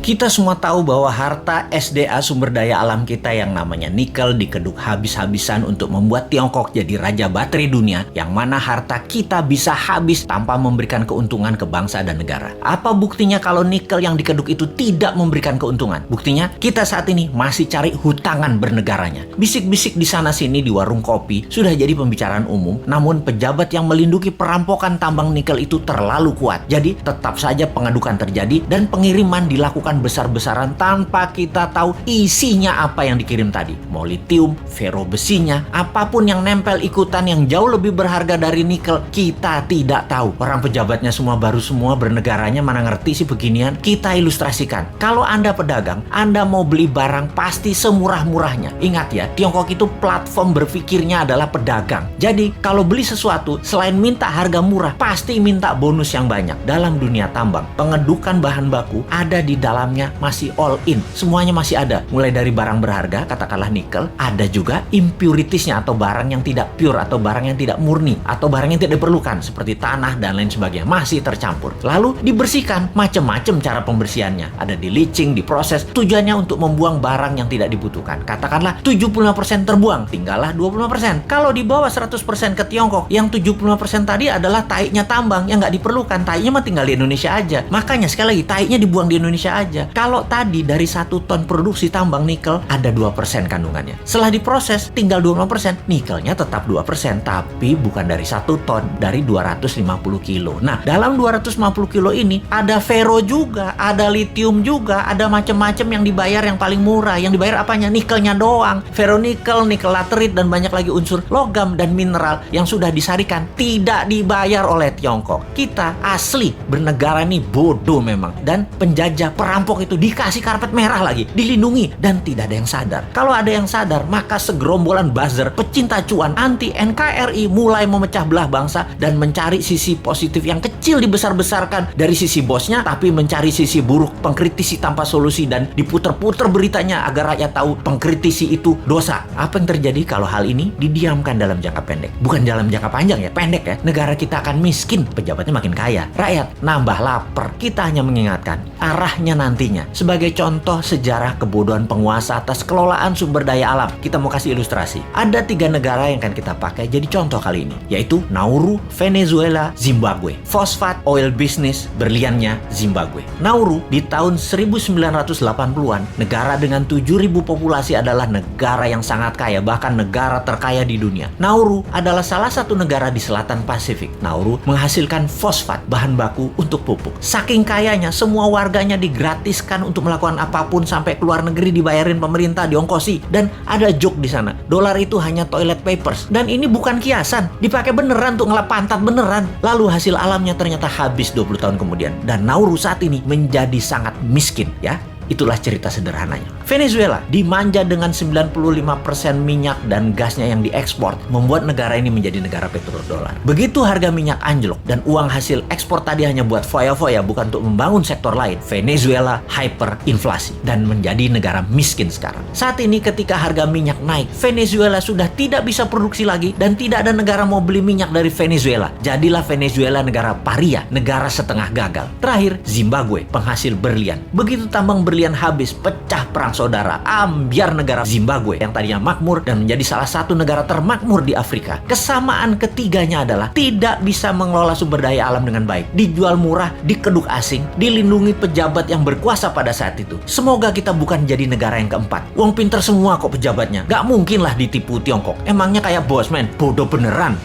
Kita semua tahu bahwa harta SDA sumber daya alam kita yang namanya nikel dikeduk habis-habisan untuk membuat Tiongkok jadi raja baterai dunia, yang mana harta kita bisa habis tanpa memberikan keuntungan ke bangsa dan negara. Apa buktinya kalau nikel yang dikeduk itu tidak memberikan keuntungan? Buktinya kita saat ini masih cari hutangan bernegaranya. Bisik-bisik di sana-sini di warung kopi sudah jadi pembicaraan umum, namun pejabat yang melindungi perampokan tambang nikel itu terlalu kuat. Jadi tetap saja pengadukan terjadi dan pengiriman dilakukan besar-besaran tanpa kita tahu isinya apa yang dikirim tadi. Mau litium, fero besinya, apapun yang nempel ikutan yang jauh lebih berharga dari nikel, kita tidak tahu. Orang pejabatnya semua baru semua, bernegaranya mana ngerti sih beginian. Kita ilustrasikan. Kalau Anda pedagang, Anda mau beli barang pasti semurah-murahnya. Ingat ya, Tiongkok itu platform berpikirnya adalah pedagang. Jadi kalau beli sesuatu, selain minta harga murah, pasti minta bonus yang banyak. Dalam dunia tambang, pengedukan bahan baku ada di dalamnya masih all in. Semuanya masih ada. Mulai dari barang berharga, katakanlah nikel, ada juga impuritiesnya atau barang yang tidak pure atau barang yang tidak murni atau barang yang tidak diperlukan seperti tanah dan lain sebagainya masih tercampur. Lalu dibersihkan, macam-macam cara pembersihannya. Ada di leaching, diproses, tujuannya untuk membuang barang yang tidak dibutuhkan. Katakanlah 75% terbuang, tinggallah 25%. Kalau dibawa 100% ke Tiongkok, yang 75% tadi adalah taiknya tambang yang nggak diperlukan. Taiknya mah tinggal di Indonesia aja. Makanya sekali lagi, taiknya dibuang di Indonesia aja. Kalau tadi dari 1 ton produksi tambang nikel ada 2% kandungannya. Setelah diproses tinggal 25%, nikelnya tetap 2%, tapi bukan dari 1 ton, dari 250 kilo. Nah, dalam 250 kilo ini ada fero juga, ada litium juga, ada macam-macam yang dibayar yang paling murah. Yang dibayar apanya? Nikelnya doang. Feronikel, nikel laterit, dan banyak lagi unsur logam dan mineral yang sudah disarikan tidak dibayar oleh Tiongkok. Kita asli bernegara nih bodoh memang. Dan penjajah perampok itu dikasih karpet merah lagi, dilindungi, dan tidak ada yang sadar. Kalau ada yang sadar, maka segerombolan buzzer pecinta cuan anti NKRI mulai memecah belah bangsa dan mencari sisi positif yang kecil dibesar-besarkan dari sisi bosnya, tapi mencari sisi buruk, pengkritisi tanpa solusi, dan diputer-puter beritanya agar rakyat tahu pengkritisi itu dosa. Apa yang terjadi kalau hal ini didiamkan dalam jangka pendek? Bukan dalam jangka panjang ya, pendek ya. Negara kita akan miskin, pejabatnya makin kaya, rakyat nambah lapar. Kita hanya mengingatkan arahnya nantinya. Sebagai contoh sejarah kebodohan penguasa atas kelolaan sumber daya alam, kita mau kasih ilustrasi. Ada 3 negara yang akan kita pakai jadi contoh kali ini, yaitu Nauru, Venezuela, Zimbabwe. Fosfat, oil business, berliannya Zimbabwe. Nauru di tahun 1980-an, negara dengan 7.000 populasi adalah negara yang sangat kaya, bahkan negara terkaya di dunia. Nauru adalah salah satu negara di selatan Pasifik. Nauru menghasilkan fosfat, bahan baku untuk pupuk. Saking kayanya, semua warganya digratiskan untuk melakukan apapun, sampai keluar negeri dibayarin pemerintah, diongkosi. Dan ada joke di sana, dolar itu hanya toilet papers. Dan ini bukan kiasan, dipakai beneran untuk ngelap pantat beneran. Lalu hasil alamnya ternyata habis 20 tahun kemudian. Dan Nauru saat ini menjadi sangat miskin ya. Itulah cerita sederhananya. Venezuela dimanja dengan 95% minyak dan gasnya yang diekspor, membuat negara ini menjadi negara petrodolar. Begitu harga minyak anjlok dan uang hasil ekspor tadi hanya buat foya-foya, bukan untuk membangun sektor lain, Venezuela hyperinflasi dan menjadi negara miskin sekarang. Saat ini ketika harga minyak naik, Venezuela sudah tidak bisa produksi lagi dan tidak ada negara mau beli minyak dari Venezuela. Jadilah Venezuela negara paria, negara setengah gagal. Terakhir, Zimbabwe, penghasil berlian. Begitu tambang berlian habis, pecah perang saudara, ambyar negara Zimbabwe yang tadinya makmur dan menjadi salah satu negara termakmur di Afrika. Kesamaan ketiganya adalah tidak bisa mengelola sumber daya alam dengan baik, dijual murah, dikeduk asing, dilindungi pejabat yang berkuasa pada saat itu. Semoga kita bukan jadi negara yang keempat. Wong pinter semua kok pejabatnya, gak mungkin lah ditipu Tiongkok. Emangnya kayak bos men, bodoh beneran.